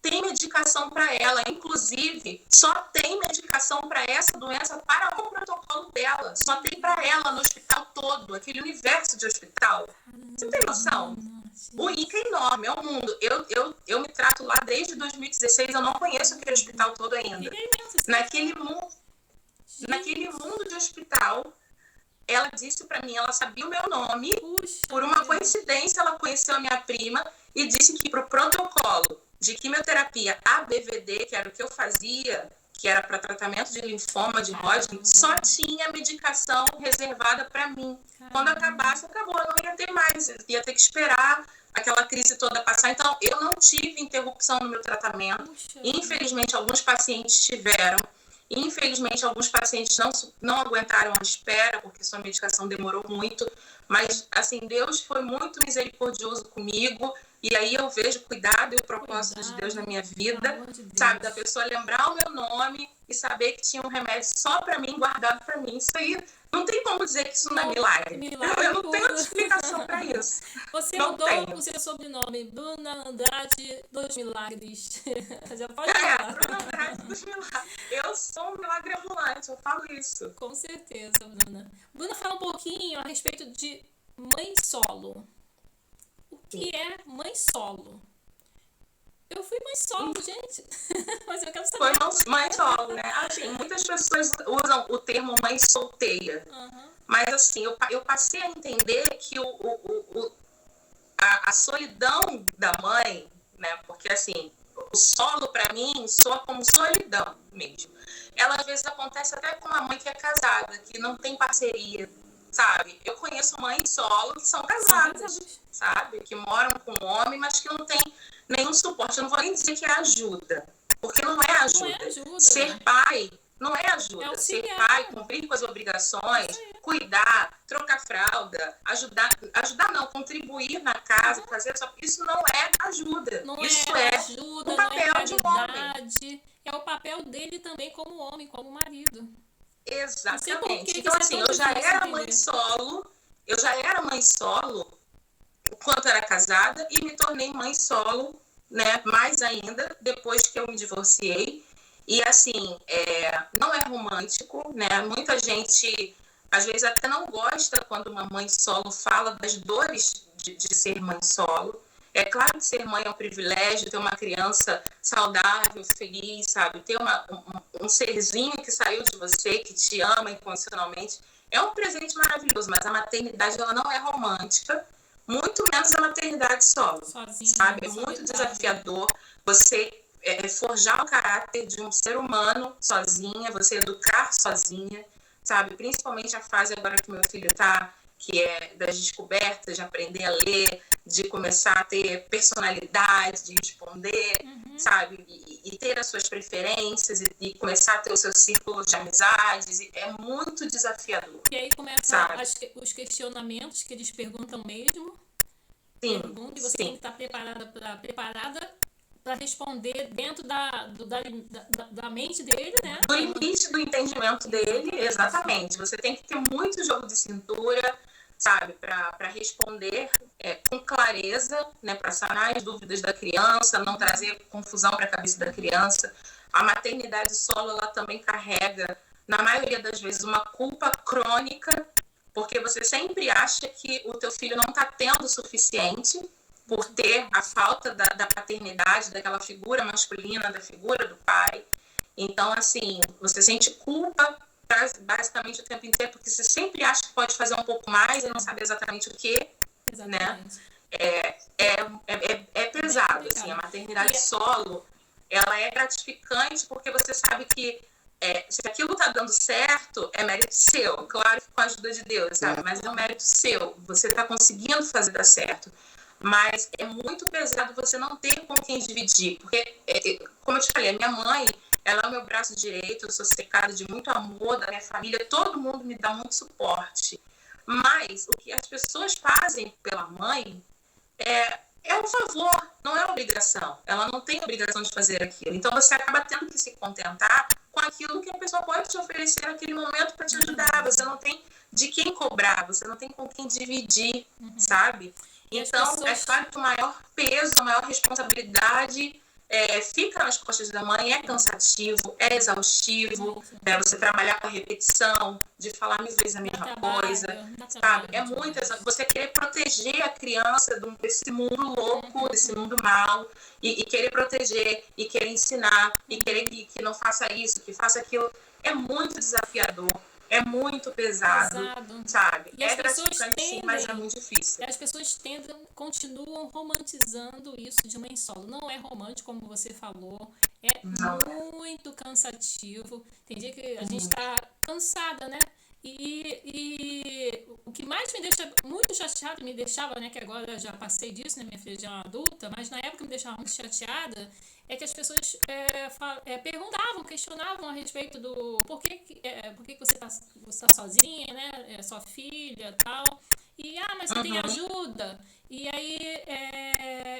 tem medicação para ela, inclusive só tem medicação para essa doença para o protocolo dela, só tem para ela no hospital todo, aquele universo de hospital. Você não tem noção? O INCA é enorme, é o mundo. Eu me trato lá desde 2016, eu não conheço aquele hospital todo ainda. Naquele mundo de hospital, ela disse para mim, ela sabia o meu nome, por uma coincidência ela conheceu a minha prima e disse que para o protocolo de quimioterapia ABVD, que era o que eu fazia, que era para tratamento de linfoma de Hodgkin, só tinha medicação reservada para mim. Quando acabasse, acabou, eu não ia ter mais, eu ia ter que esperar aquela crise toda passar. Então, eu não tive interrupção no meu tratamento. Infelizmente, alguns pacientes tiveram. Infelizmente, alguns pacientes não aguentaram a espera, porque sua medicação demorou muito. Mas, assim, Deus foi muito misericordioso comigo. E aí eu vejo o cuidado e o propósito de Deus na minha vida, sabe? Da pessoa lembrar o meu nome e saber que tinha um remédio só para mim, guardado para mim. Isso aí, não tem como dizer que isso não é milagre. Eu não tenho outra explicação para isso. Você não mudou tenho. o seu sobrenome, Bruna Andrade dos Milagres. Já pode falar. Bruna Andrade dos Milagres. Eu sou um milagre ambulante, eu falo isso. Com certeza, Bruna. Bruna, fala um pouquinho a respeito de mãe solo. O que é mãe solo? Eu fui mãe solo, gente. Mas eu quero saber. Foi mãe solo, né? Assim, muitas pessoas usam o termo mãe solteira. Mas, assim, eu passei a entender que a solidão da mãe, né? Porque, assim, o solo, para mim, soa como solidão mesmo. Ela, às vezes, acontece até com uma mãe que é casada, que não tem parceria, sabe? Eu conheço mães solo que são casadas, sabe? Que moram com um homem, mas que não tem nenhum suporte. Eu não vou nem dizer que é ajuda, porque não é ajuda. Não é ajuda. Ser pai não é ajuda. Ser pai, cumprir com as obrigações, cuidar, trocar fralda, ajudar não, contribuir na casa, fazer só. Isso não é ajuda. Não isso é ajuda, o papel não é de um homem. É o papel dele também como homem, como marido. Exatamente. Então, assim, eu já era mãe solo enquanto era casada e me tornei mãe solo, né, mais ainda, depois que eu me divorciei. E, assim, não é romântico, né? Muita gente, às vezes, até não gosta quando uma mãe solo fala das dores de ser mãe solo. É claro que ser mãe é um privilégio, ter uma criança saudável, feliz, sabe? Ter um serzinho que saiu de você, que te ama incondicionalmente. É um presente maravilhoso, mas a maternidade ela não é romântica, muito menos a maternidade solo, sabe? É muito desafiador você forjar o caráter de um ser humano sozinha, você educar sozinha, sabe? Principalmente a fase agora que meu filho está, que é das descobertas, de aprender a ler, de começar a ter personalidade, de responder, sabe? E ter as suas preferências e começar a ter o seu círculo de amizades. É muito desafiador. E aí começam os questionamentos que eles perguntam mesmo. Sim, e você tem que estar preparada para responder dentro da mente dele, né? Do limite do entendimento dele, exatamente. Você tem que ter muito jogo de cintura, sabe, para responder com clareza, né, para sanar as dúvidas da criança, não trazer confusão para a cabeça da criança. A maternidade solo, ela também carrega, na maioria das vezes, uma culpa crônica, porque você sempre acha que o teu filho não está tendo o suficiente por ter a falta da paternidade, daquela figura masculina, da figura do pai. Então, assim, você sente culpa basicamente o tempo inteiro, porque você sempre acha que pode fazer um pouco mais e não sabe exatamente o quê, né? É pesado, assim, a maternidade solo, ela é gratificante porque você sabe que se aquilo tá dando certo, é mérito seu, claro que com a ajuda de Deus, sabe? Mas é um mérito seu, você tá conseguindo fazer dar certo. Mas é muito pesado você não ter com quem dividir, porque, como eu te falei, a minha mãe, ela é o meu braço direito, eu sou cercada de muito amor da minha família, todo mundo me dá muito suporte. Mas o que as pessoas fazem pela mãe é um favor, não é obrigação. Ela não tem obrigação de fazer aquilo. Então você acaba tendo que se contentar com aquilo que a pessoa pode te oferecer naquele momento para te ajudar. Você não tem de quem cobrar, você não tem com quem dividir, sabe? Então, é claro que o maior peso, a maior responsabilidade fica nas costas da mãe, é cansativo, é exaustivo, você trabalhar com a repetição, de falar mil vezes a mesma coisa, sabe? É muitas, você querer proteger a criança desse mundo louco, desse mundo mau, e querer proteger, e querer ensinar, e querer que não faça isso, que faça aquilo, é muito desafiador. É muito pesado, sabe? E é gratificante sim, mas é muito difícil. E as pessoas continuam romantizando isso de mãe solo. Não é romântico, como você falou. Muito cansativo. Tem dia que a gente tá cansada, né? E o que mais me deixa muito chateada, me deixava, né? Que agora eu já passei disso, né? Minha filha já é uma adulta, mas na época me deixava muito chateada. É que as pessoas perguntavam, questionavam a respeito do por que você tá sozinha, né? É sua filha e tal. E, mas você tem ajuda. E aí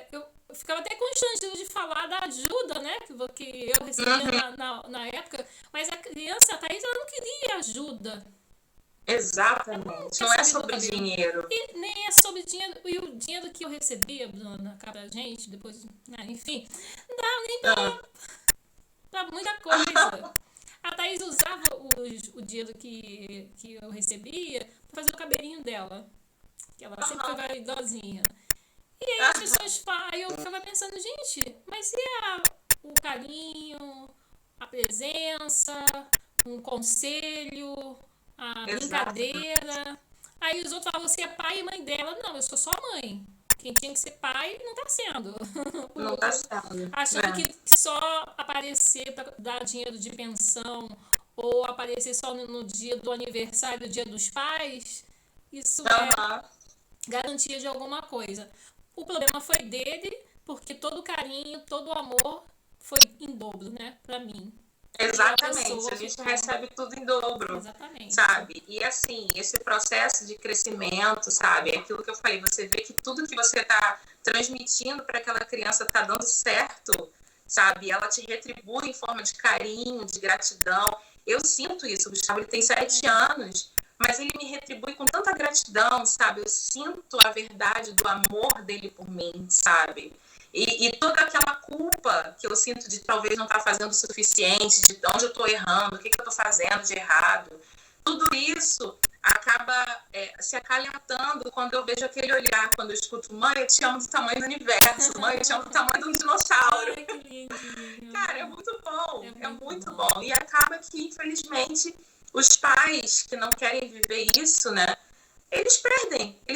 eu ficava até constrangida de falar da ajuda, né? Que eu recebia na época. Mas a criança, a Thaís, ela não queria ajuda. Exatamente. Não é sobre dinheiro. E nem é sobre dinheiro. E o dinheiro que eu recebia, Bruna, pra gente, depois, enfim, não dava nem pra muita coisa. A Thaís usava o dinheiro que eu recebia pra fazer o cabelinho dela. Que ela sempre foi vaidosinha. E aí as pessoas falam, eu ficava pensando, gente, mas e o carinho, a presença, um conselho, a brincadeira? Aí os outros falam, você é pai e mãe dela. Não, eu sou só mãe. Quem tinha que ser pai não tá sendo. Não tá sendo. Achando que só aparecer para dar dinheiro de pensão ou aparecer só no dia do aniversário, dia dos pais, isso é garantia de alguma coisa. O problema foi dele, porque todo o carinho, todo o amor foi em dobro, né, pra mim. Exatamente, a gente recebe tudo em dobro. Exatamente. Sabe? E assim, esse processo de crescimento, sabe? É aquilo que eu falei, você vê que tudo que você tá transmitindo para aquela criança tá dando certo, sabe? Ela te retribui em forma de carinho, de gratidão. Eu sinto isso, o Gustavo, ele tem 7 anos, mas ele me retribui com tanta gratidão, sabe? Eu sinto a verdade do amor dele por mim, sabe? E toda aquela culpa que eu sinto de talvez não estar fazendo o suficiente, de onde eu estou errando, o que eu estou fazendo de errado, tudo isso acaba se acalentando quando eu vejo aquele olhar, quando eu escuto, mãe, eu te amo do tamanho do universo, mãe, eu te amo do tamanho de um dinossauro. Ai, que lindo. Cara, é muito bom, é muito bom. E acaba que, infelizmente, os pais que não querem viver isso, né, eles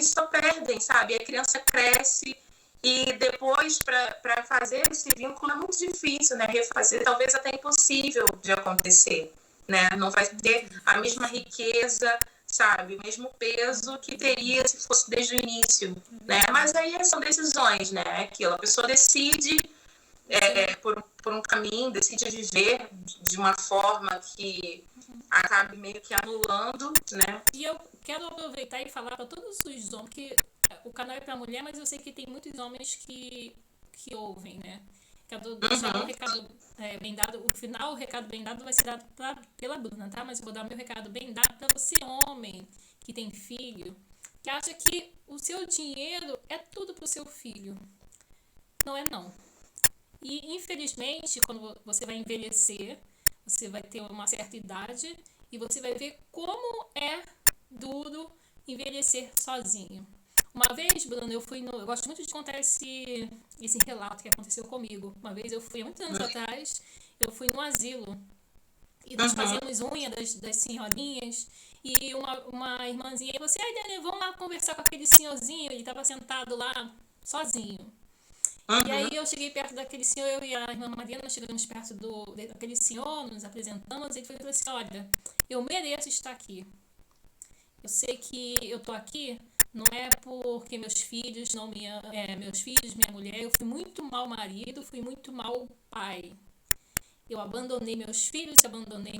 só perdem, sabe? A criança cresce e depois, para fazer esse vínculo é muito difícil, né? Refazer, talvez até impossível de acontecer, né? Não vai ter a mesma riqueza, sabe? O mesmo peso que teria se fosse desde o início, né? Mas aí são decisões, né? Aquilo, a pessoa decide por um caminho, decide viver de uma forma que acabe meio que anulando, né? E eu quero aproveitar e falar para todos os homens, que o canal é para mulher, mas eu sei que tem muitos homens que ouvem, né? Quero deixar um recado bem dado. O final, o recado bem dado vai ser dado pela Bruna, tá? Mas eu vou dar meu recado bem dado para você, homem, que tem filho, que acha que o seu dinheiro é tudo pro seu filho. Não é não. E, infelizmente, quando você vai envelhecer, você vai ter uma certa idade e você vai ver como é duro envelhecer sozinho. Uma vez, Bruno, eu gosto muito de contar esse relato que aconteceu comigo. Uma vez eu fui, há muitos anos atrás, eu fui num asilo. E nós fazíamos unha das senhorinhas. E uma irmãzinha falou assim, Dani, vamos lá conversar com aquele senhorzinho. Ele estava sentado lá, sozinho. E aí eu cheguei perto daquele senhor, eu e a irmã Mariana, nós chegamos perto daquele senhor, nos apresentamos, e ele falou assim, olha, eu mereço estar aqui. Eu sei que eu tô aqui, não é porque meus filhos, minha mulher, eu fui muito mau marido, fui muito mau pai. Eu abandonei meus filhos, abandonei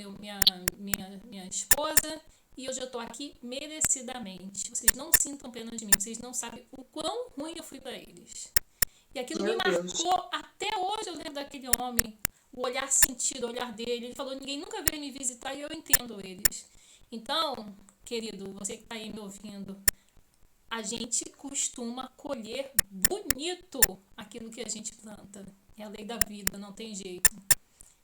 minha esposa E hoje eu tô aqui merecidamente. Vocês não sintam pena de mim. Vocês não sabem o quão ruim eu fui para eles. E aquilo me Meu Deus. marcou. Até hoje eu lembro daquele homem. O olhar sentido, o olhar dele. Ele falou, ninguém nunca veio me visitar e eu entendo eles. Então, querido, você que tá aí me ouvindo, a gente costuma colher bonito aquilo que a gente planta. É a lei da vida, não tem jeito.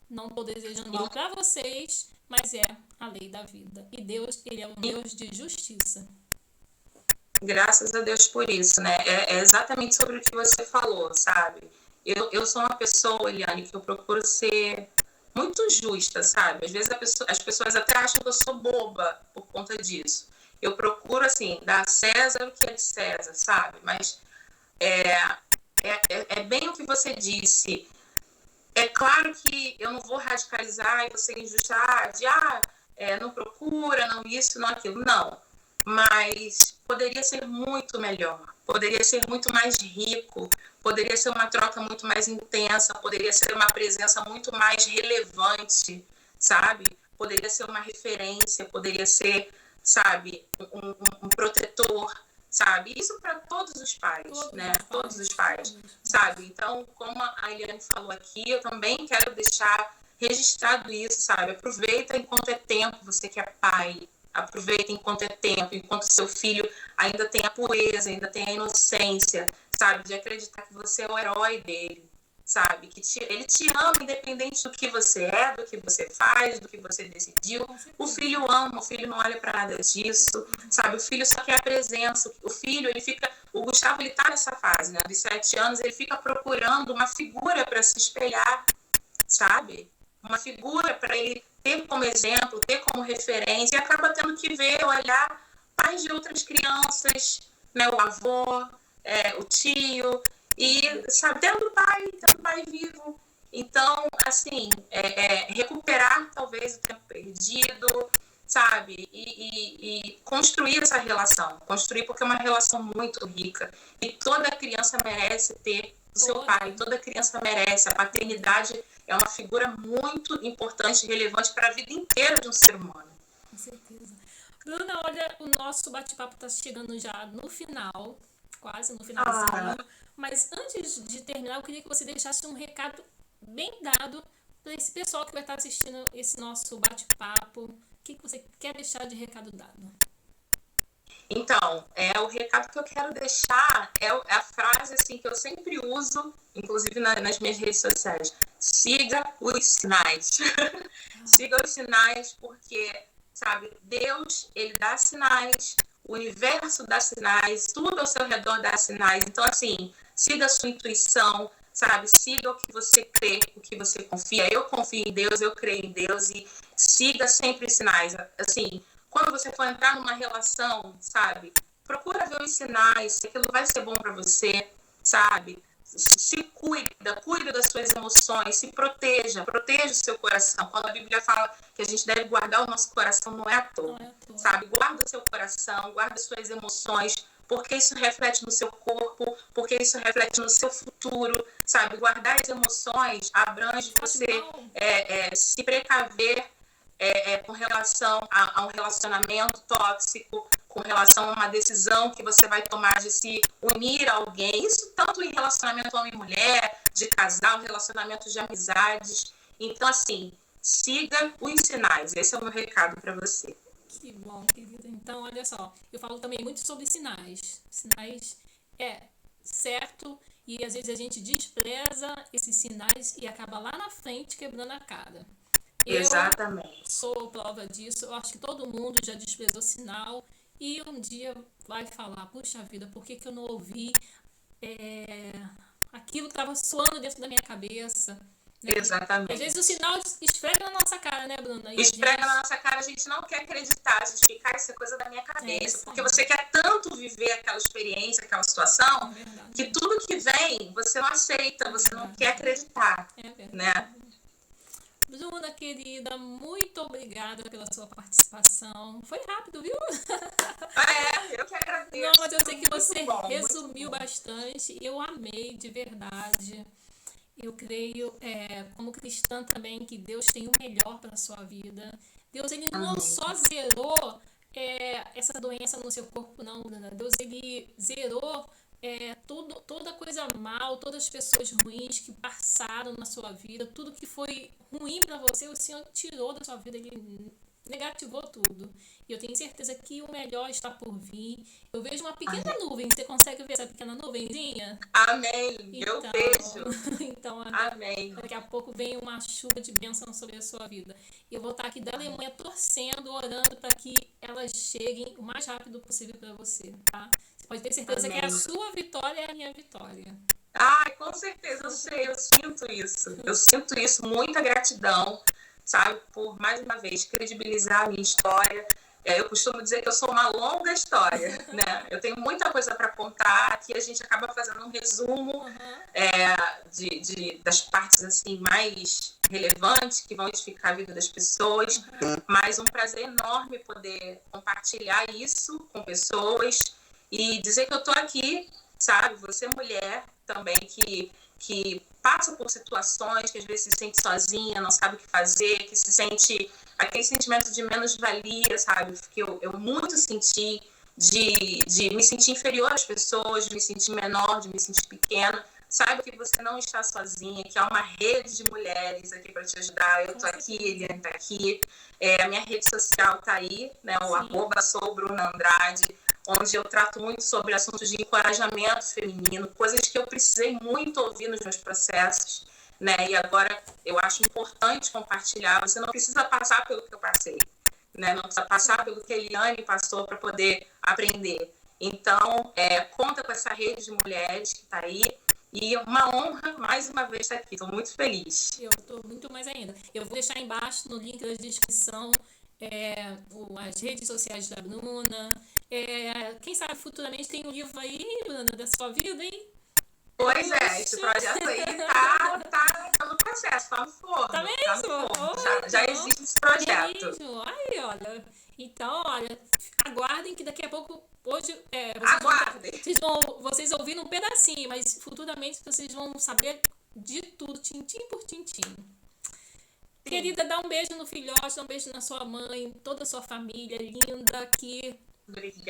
Não tô desejando mal para vocês, mas é a lei da vida. E Deus, ele é um Deus de justiça. Graças a Deus por isso, né? É exatamente sobre o que você falou, sabe? Eu sou uma pessoa, Eliane, que eu procuro ser muito justa, sabe? Às vezes as pessoas até acham que eu sou boba por conta disso. Eu procuro, assim, dar a César o que é de César, sabe? Mas é bem o que você disse. É claro que eu não vou radicalizar e você injustar não procura, não isso, não aquilo. Não. Mas poderia ser muito melhor, poderia ser muito mais rico, poderia ser uma troca muito mais intensa, poderia ser uma presença muito mais relevante, sabe? Poderia ser uma referência, poderia ser, sabe, um protetor, sabe? Isso para todos os pais, né? Todos os pais, sabe? Então, como a Eliane falou aqui, eu também quero deixar registrado isso, sabe? Aproveita enquanto é tempo, você que é pai. Aproveita enquanto é tempo, enquanto seu filho ainda tem a pureza, ainda tem a inocência, sabe? De acreditar que você é o herói dele, sabe? Que ele te ama independente do que você é, do que você faz, do que você decidiu. O filho ama, o filho não olha para nada disso, sabe? O filho só quer a presença. O filho, ele fica... O Gustavo, ele tá nessa fase, né? Dos 7 anos, ele fica procurando uma figura para se espelhar, sabe? Uma figura para ele ter como exemplo, ter como referência, e acaba tendo que ver, olhar pais de outras crianças, né? O avô, o tio, e, sabe, tendo pai vivo. Então, assim, recuperar talvez o tempo perdido, sabe? E construir essa relação. Construir porque é uma relação muito rica. E toda criança merece ter o seu pai, toda criança merece. A paternidade é uma figura muito importante e relevante para a vida inteira de um ser humano. Com certeza. Bruna, olha, o nosso bate-papo está chegando já no final, quase no finalzinho. Mas antes de terminar, eu queria que você deixasse um recado bem dado para esse pessoal que vai estar assistindo esse nosso bate-papo. O que você quer deixar de recado dado? Então, o recado que eu quero deixar é a frase assim, que eu sempre uso, inclusive nas minhas redes sociais. Siga os sinais. Siga os sinais porque, sabe, Deus, ele dá sinais, o universo dá sinais, tudo ao seu redor dá sinais. Então, assim, siga a sua intuição, sabe? Siga o que você crê, o que você confia. Eu confio em Deus, eu creio em Deus e siga sempre os sinais. Assim, quando você for entrar numa relação, sabe? Procura ver os sinais, se aquilo vai ser bom para você, sabe? Se cuida das suas emoções, se proteja o seu coração. Quando a Bíblia fala que a gente deve guardar o nosso coração, não é à toa, sabe? Guarda o seu coração, guarda as suas emoções, porque isso reflete no seu corpo, porque isso reflete no seu futuro, sabe? Guardar as emoções abrange você se precaver com relação a um relacionamento tóxico, com relação a uma decisão que você vai tomar de se unir a alguém. Isso tanto em relacionamento homem e mulher, de casal, relacionamento de amizades. Então, assim, siga os sinais. Esse é o meu recado para você. Que bom, querida. Então, olha só, eu falo também muito sobre sinais. Sinais é certo e às vezes a gente despreza esses sinais e acaba lá na frente quebrando a cara. Exatamente. Eu sou prova disso. Eu acho que todo mundo já desprezou sinal e um dia vai falar, puxa vida, por que eu não ouvi aquilo que estava soando dentro da minha cabeça? Né? Exatamente. Às vezes o sinal esfrega na nossa cara, né, Bruna? Esfrega na nossa cara, a gente não quer acreditar, justificar isso é coisa da minha cabeça. Porque você quer tanto viver aquela experiência, aquela situação, que tudo que vem, você não aceita, você não quer acreditar. Né? Bruna, querida, muito obrigada pela sua participação. Foi rápido, viu? Eu que agradeço. Não, mas eu sei que você resumiu bastante. Eu amei, de verdade. Eu creio, como cristã também, que Deus tem o melhor para a sua vida. Deus, ele não só zerou essa doença no seu corpo, não, Bruna. Deus, ele zerou toda coisa mal, todas as pessoas ruins que passaram na sua vida, tudo que foi ruim para você, o Senhor tirou da sua vida, ele negativou tudo. E eu tenho certeza que o melhor está por vir. Eu vejo uma pequena nuvem, você consegue ver essa pequena nuvenzinha? Amém. Então, Eu vejo. então, Amém. daqui a pouco vem uma chuva de bênção sobre a sua vida. E eu vou estar aqui da Alemanha torcendo, orando para que elas cheguem o mais rápido possível para você, tá? Você pode ter certeza Amém. que a sua vitória é a minha vitória. Ai, com certeza, eu sei, eu sinto isso. Eu sinto isso, muita gratidão, sabe, por mais uma vez credibilizar a minha história. Eu costumo dizer que eu sou uma longa história, né? Eu tenho muita coisa para contar, aqui a gente acaba fazendo um resumo das partes assim mais relevantes que vão edificar a vida das pessoas, mas um prazer enorme poder compartilhar isso com pessoas e dizer que eu tô aqui, sabe? Você mulher também que passa por situações que às vezes se sente sozinha, não sabe o que fazer, que se sente aquele sentimento de menos-valia, sabe? Que eu muito senti de me sentir inferior às pessoas, de me sentir menor, de me sentir pequena. Saiba que você não está sozinha, que há uma rede de mulheres aqui para te ajudar. Eu tô aqui, Eliane tá aqui. A minha rede social tá aí, né? O @souBrunaAndrade, onde eu trato muito sobre assuntos de encorajamento feminino, coisas que eu precisei muito ouvir nos meus processos, né? E agora eu acho importante compartilhar. Você não precisa passar pelo que eu passei, né? Não precisa passar pelo que a Eliane passou para poder aprender. Então, conta com essa rede de mulheres que está aí. E uma honra, mais uma vez, estar aqui. Estou muito feliz. Eu estou muito mais ainda. Eu vou deixar embaixo no link da descrição as redes sociais da Bruna. Quem sabe futuramente tem um livro aí, Bruna, da sua vida, hein? Pois é, esse projeto aí tá no processo, tá no forno. Tá mesmo? Tá no forno. Já existe esse projeto. Mesmo? Aí, olha. Então, olha, aguardem que daqui a pouco, hoje, vocês ouviram um pedacinho, mas futuramente vocês vão saber de tudo, tintim por tintim. Sim. Querida, dá um beijo no filhote, dá um beijo na sua mãe, toda a sua família linda que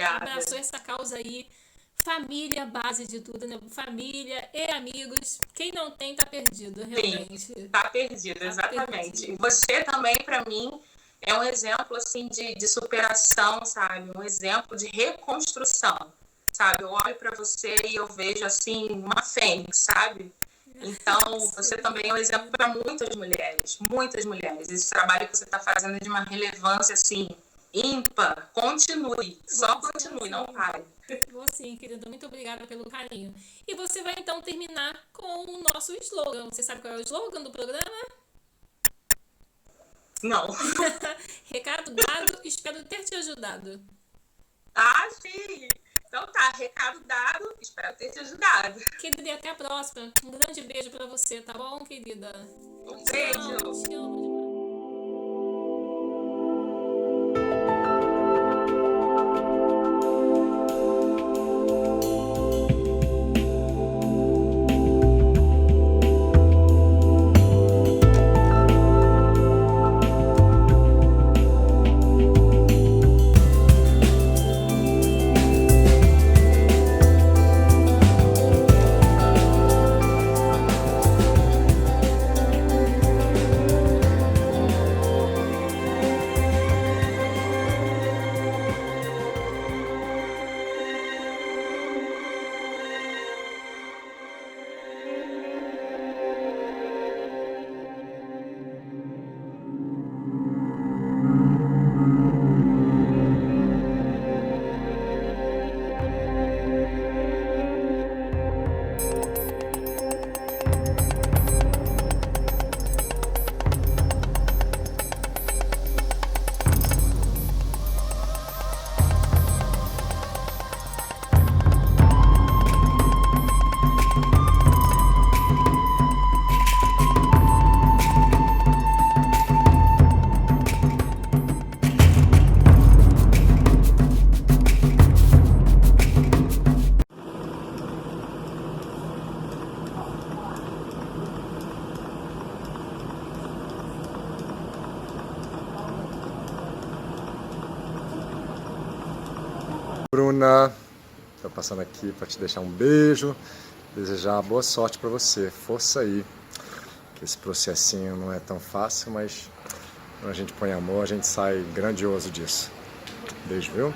abraçou essa causa aí. Família, base de tudo, né? Família e amigos. Quem não tem, tá perdido, realmente. Sim, tá perdido, exatamente. E você também, para mim, é um exemplo, assim, de superação, sabe? Um exemplo de reconstrução, sabe? Eu olho para você e eu vejo, assim, uma fênix, sabe? Então, você também é um exemplo para muitas mulheres, muitas mulheres. Esse trabalho que você está fazendo é de uma relevância, assim, ímpar. Continue, só continue, não pare. Vou sim, querida. Muito obrigada pelo carinho. E você vai, então, terminar com o nosso slogan. Você sabe qual é o slogan do programa? Não. Recado dado, espero ter te ajudado. Ah, sim! Então tá, recado dado, espero ter te ajudado. Querida, e até a próxima. Um grande beijo pra você, tá bom, querida? Um beijo! Te amo demais. Bruna, tô passando aqui para te deixar um beijo, desejar boa sorte para você, força aí, que esse processinho não é tão fácil, mas quando a gente põe amor, a gente sai grandioso disso. Beijo, viu?